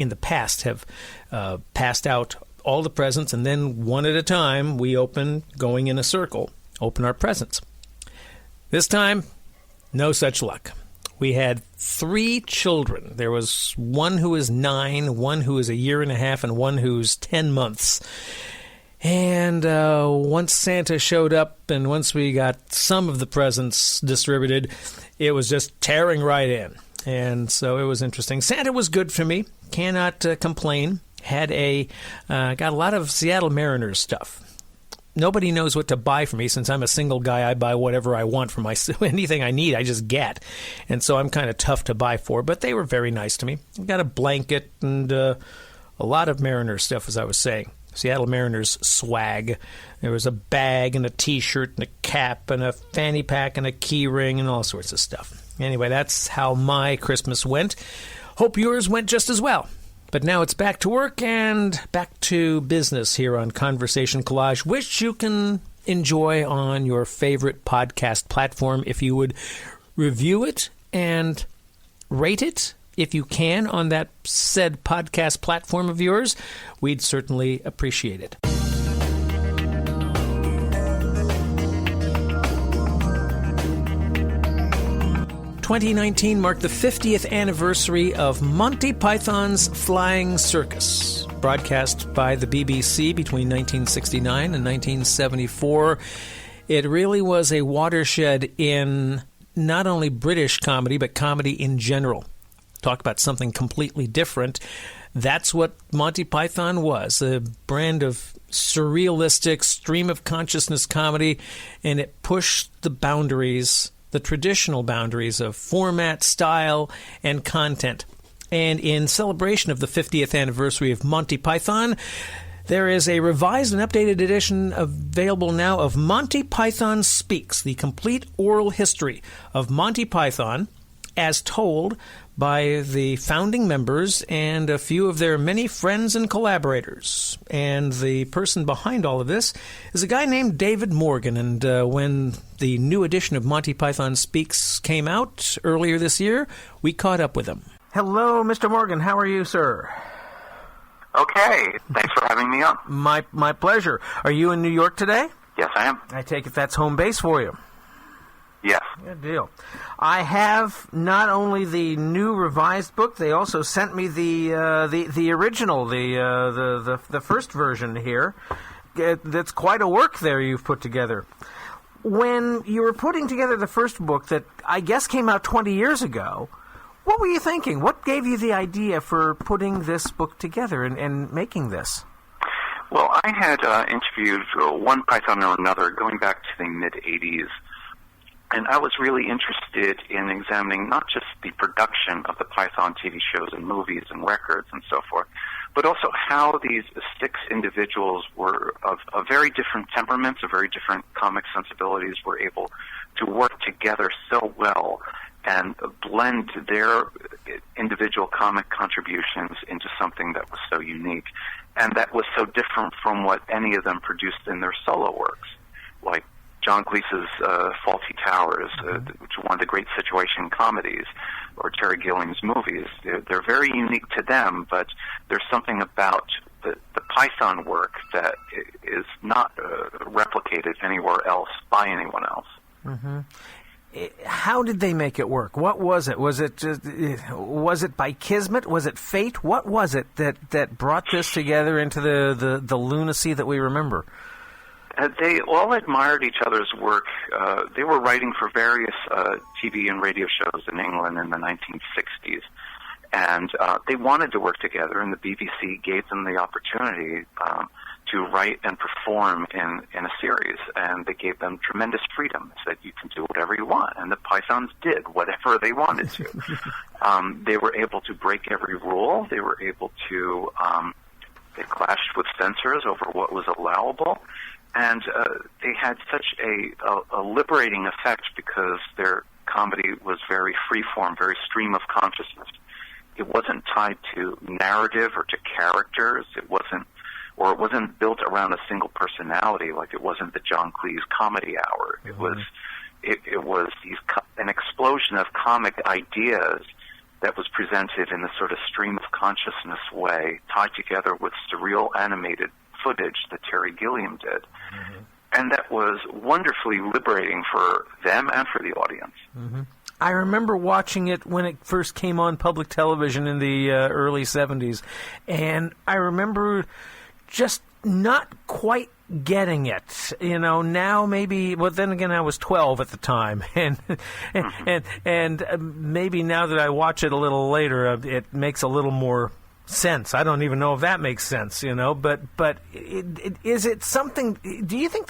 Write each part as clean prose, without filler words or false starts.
in the past have passed out all the presents, and then one at a time we open, going in a circle, open our presents. This time, no such luck. We had 3 children. There was one who is 9, one who is a year and a half, and one who's 10 months. And once Santa showed up and once we got some of the presents distributed, it was just tearing right in. And so it was interesting. Santa was good for me. Cannot complain. Got a lot of Seattle Mariners stuff. Nobody knows what to buy for me. Since I'm a single guy, I buy whatever I want for myself. Anything I need, I just get. And so I'm kind of tough to buy for, but they were very nice to me. I got a blanket and a lot of Mariners stuff, as I was saying. Seattle Mariners swag. There was a bag and a T-shirt and a cap and a fanny pack and a key ring and all sorts of stuff. Anyway, that's how my Christmas went. Hope yours went just as well. But now it's back to work and back to business here on Conversation Collage, which you can enjoy on your favorite podcast platform. If you would review it and rate it, if you can, on that said podcast platform of yours, we'd certainly appreciate it. 2019 marked the 50th anniversary of Monty Python's Flying Circus, broadcast by the BBC between 1969 and 1974. It really was a watershed in not only British comedy, but comedy in general. Talk about something completely different. That's what Monty Python was, a brand of surrealistic, stream-of-consciousness comedy, and it pushed the boundaries, the traditional boundaries of format, style, and content. And in celebration of the 50th anniversary of Monty Python, there is a revised and updated edition available now of Monty Python Speaks, the complete oral history of Monty Python as told by the founding members and a few of their many friends and collaborators. And the person behind all of this is a guy named David Morgan. And when the new edition of Monty Python Speaks came out earlier this year, we caught up with him. Hello, Mr. Morgan. How are you, sir? Okay. Thanks for having me on. My pleasure. Are you in New York today? Yes, I am. I take it that's home base for you. Yes. Good deal. I have not only the new revised book, they also sent me the original, the first version here. That's quite a work there you've put together. When you were putting together the first book that I guess came out 20 years ago, what were you thinking? What gave you the idea for putting this book together and making this? Well, I had interviewed one Python or another going back to the mid-'80s. And I was really interested in examining not just the production of the Python TV shows and movies and records and so forth, but also how these 6 individuals were of very different temperaments, of very different comic sensibilities, were able to work together so well and blend their individual comic contributions into something that was so unique and that was so different from what any of them produced in their solo works, like John Cleese's Fawlty Towers, which is one of the great situation comedies, or Terry Gilling's movies. They're very unique to them, but there's something about the Python work that is not replicated anywhere else by anyone else. Mm-hmm. How did they make it work? What was it? Was it by kismet? Was it fate? What was it that brought this together into the lunacy that we remember? They all admired each other's work. They were writing for various TV and radio shows in England in the 1960s, and they wanted to work together, and the BBC gave them the opportunity to write and perform in a series, and they gave them tremendous freedom. Said, you can do whatever you want, and the Pythons did whatever they wanted to. They were able to break every rule. They were able to, they clashed with censors over what was allowable, and they had such a liberating effect because their comedy was very free-form, very stream of consciousness. It wasn't tied to narrative or to characters. It wasn't built around a single personality, like it wasn't the John Cleese Comedy Hour. It was an explosion of comic ideas that was presented in a sort of stream of consciousness way, tied together with surreal animated footage that Terry Gilliam did. Mm-hmm. And that was wonderfully liberating for them and for the audience. Mm-hmm. I remember watching it when it first came on public television in the early 70s, and I remember just not quite getting it. Now maybe, well, then again, I was 12 at the time, and maybe now that I watch it a little later, it makes a little more sense. I don't even know if that makes sense, but is it something, do you think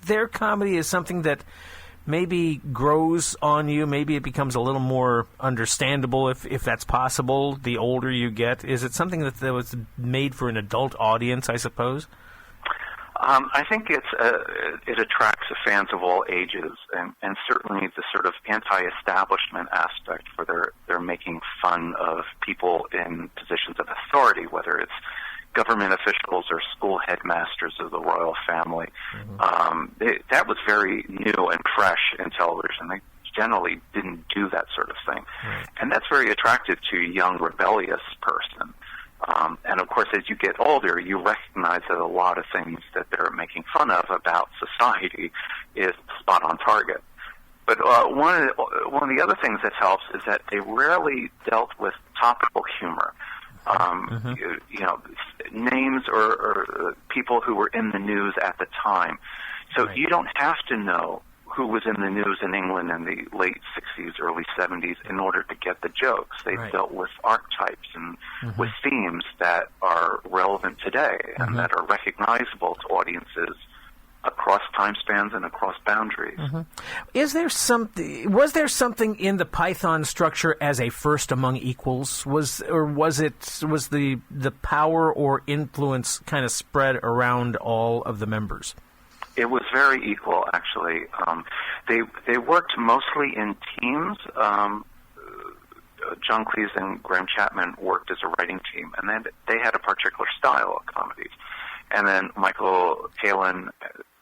their comedy is something that maybe grows on you? Maybe it becomes a little more understandable, if that's possible, the older you get? Is it something that was made for an adult audience, I suppose? I think it attracts fans of all ages, and certainly the sort of anti-establishment aspect, where they're making fun of people in positions of authority, whether it's government officials or school headmasters of the royal family. Mm-hmm. That was very new and fresh in television. They generally didn't do that sort of thing. Right. And that's very attractive to a young, rebellious person. And of course, as you get older, you recognize that a lot of things that they're making fun of about society is spot on target. But one of the other things that helps is that they rarely dealt with topical humor. Mm-hmm. Names or people who were in the news at the time. So right. You don't have to know who was in the news in England in the late 60s, early 70s in order to get the jokes. They right. dealt with archetypes and mm-hmm. with themes that are relevant today and mm-hmm. that are recognizable to audiences across time spans and across boundaries. Mm-hmm. Was there something in the Python structure as a first among equals? Was the power or influence kind of spread around all of the members? It was very equal, actually. They worked mostly in teams. John Cleese and Graham Chapman worked as a writing team, and then they had a particular style of comedies. And then Michael Palin,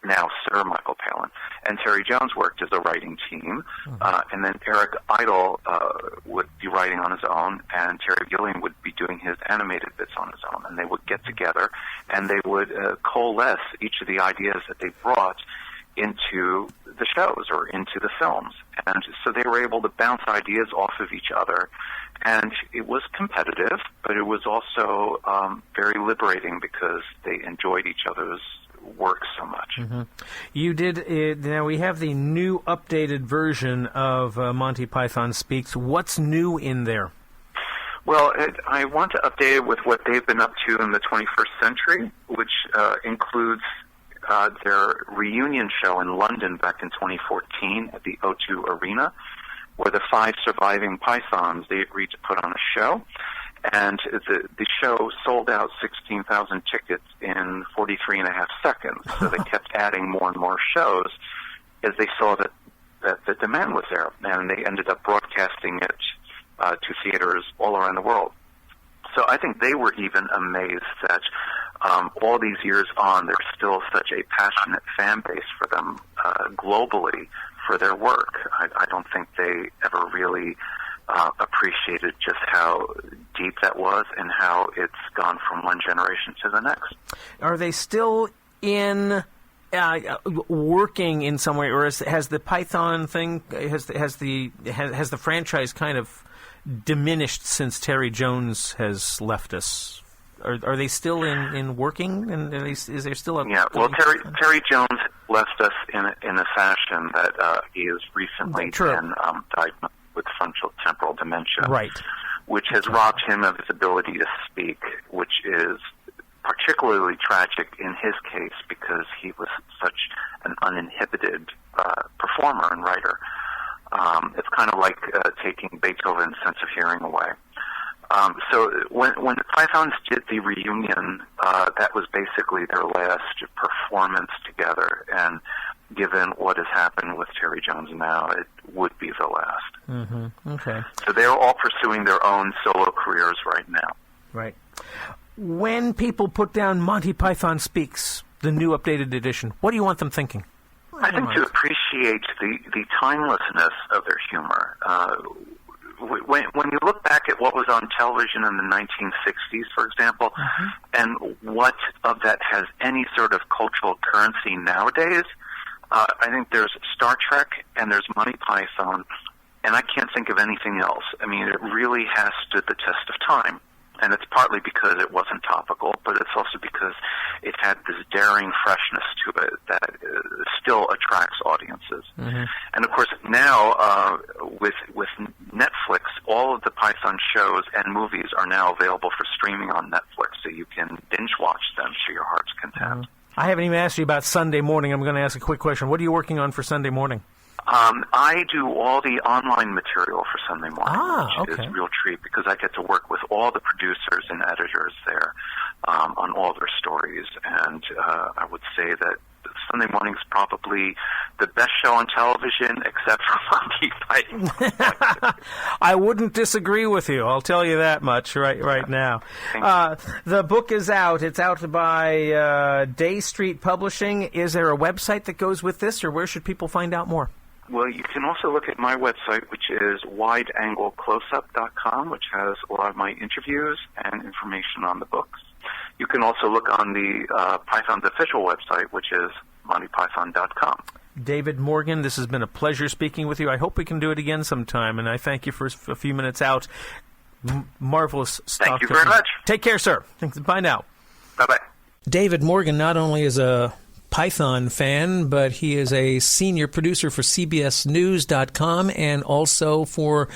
now Sir Michael Palin, and Terry Jones worked as a writing team. Mm-hmm. And then Eric Idle would be writing on his own, and Terry Gilliam would be doing his animated bits on his own. And they would get together, and they would coalesce each of the ideas that they brought into the shows or into the films. And so they were able to bounce ideas off of each other. And it was competitive, but it was also very liberating because they enjoyed each other's work so much. Mm-hmm. You did. Now we have the new updated version of Monty Python Speaks. What's new in there? Well, I want to update it with what they've been up to in the 21st century, which includes their reunion show in London back in 2014 at the O2 Arena, where the 5 surviving Pythons, they agreed to put on a show. And the show sold out 16,000 tickets in 43 and a half seconds. So they kept adding more and more shows as they saw that the demand was there. And they ended up broadcasting it to theaters all around the world. So I think they were even amazed that all these years on, there's still such a passionate fan base for them globally for their work. I don't think they ever really appreciated just how deep that was and how it's gone from one generation to the next. Are they still in working in some way, or has the Python thing, has the franchise kind of diminished since Terry Jones has left us? Are they still in working? And is there still a... Yeah, well, Terry Jones left us in a fashion that he has recently been diagnosed with frontotemporal dementia, right, which has robbed him of his ability to speak, which is particularly tragic in his case because he was such an uninhibited performer and writer. It's kind of like taking Beethoven's sense of hearing away. So when the Pythons did the reunion, that was basically their last performance together, and given what has happened with Terry Jones now, it would be the last. Mm-hmm. Okay. So they're all pursuing their own solo careers right now. Right. When people put down Monty Python Speaks, the new updated edition, what do you want them thinking? I think to appreciate the timelessness of their humor. when you look back at what was on television in the 1960s, for example, and what of that has any sort of cultural currency nowadays, I think there's Star Trek and there's Monty Python, and I can't think of anything else. I mean, it really has stood the test of time. And it's partly because it wasn't topical, but it's also because it had this daring freshness to it that still attracts audiences. And of course, now with Netflix, all of the Python shows and movies are now available for streaming on Netflix, so you can binge watch them to your heart's content. I haven't even asked you about Sunday morning. I'm going to ask a quick question. What are you working on for Sunday morning? I do all the online material for Sunday morning, which is a real treat because I get to work with all the producers and editors there on all their stories. And I would say that Sunday morning is probably the best show on television except for Monty Python. I wouldn't disagree with you. I'll tell you that much right now. The book is out. It's out by Day Street Publishing. Is there a website that goes with this, or where should people find out more? Well, you can also look at my website, which is wideanglecloseup.com, which has a lot of my interviews and information on the books. You can also look on the Python's official website, which is montypython.com. David Morgan, this has been a pleasure speaking with you. I hope we can do it again sometime, and I thank you for a few minutes out. Marvelous stuff. Thank you very much. Take care, sir. Bye now. Bye-bye. David Morgan not only is a Python fan, but he is a senior producer for CBSNews.com and also for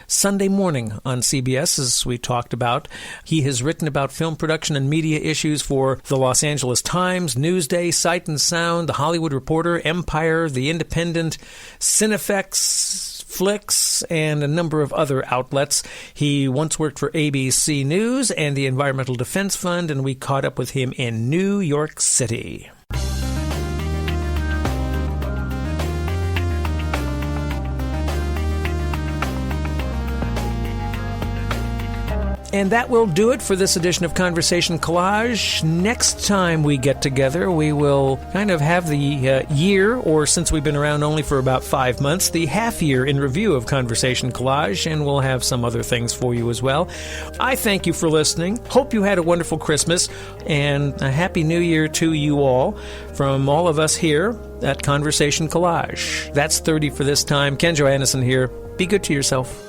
Sunday Morning on CBS, as we talked about. He has written about film production and media issues for the Los Angeles Times, Newsday, Sight and Sound, The Hollywood Reporter, Empire, The Independent, Cinefex, Flicks, and a number of other outlets. He once worked for ABC News and the Environmental Defense Fund, and we caught up with him in New York City. And that will do it for this edition of Conversation Collage. Next time we get together, we will kind of have the year, or since we've been around only for about 5 months, the half year in review of Conversation Collage, and we'll have some other things for you as well. I thank you for listening. Hope you had a wonderful Christmas, and a Happy New Year to you all from all of us here at Conversation Collage. That's 30 for this time. Ken Joannesen here. Be good to yourself.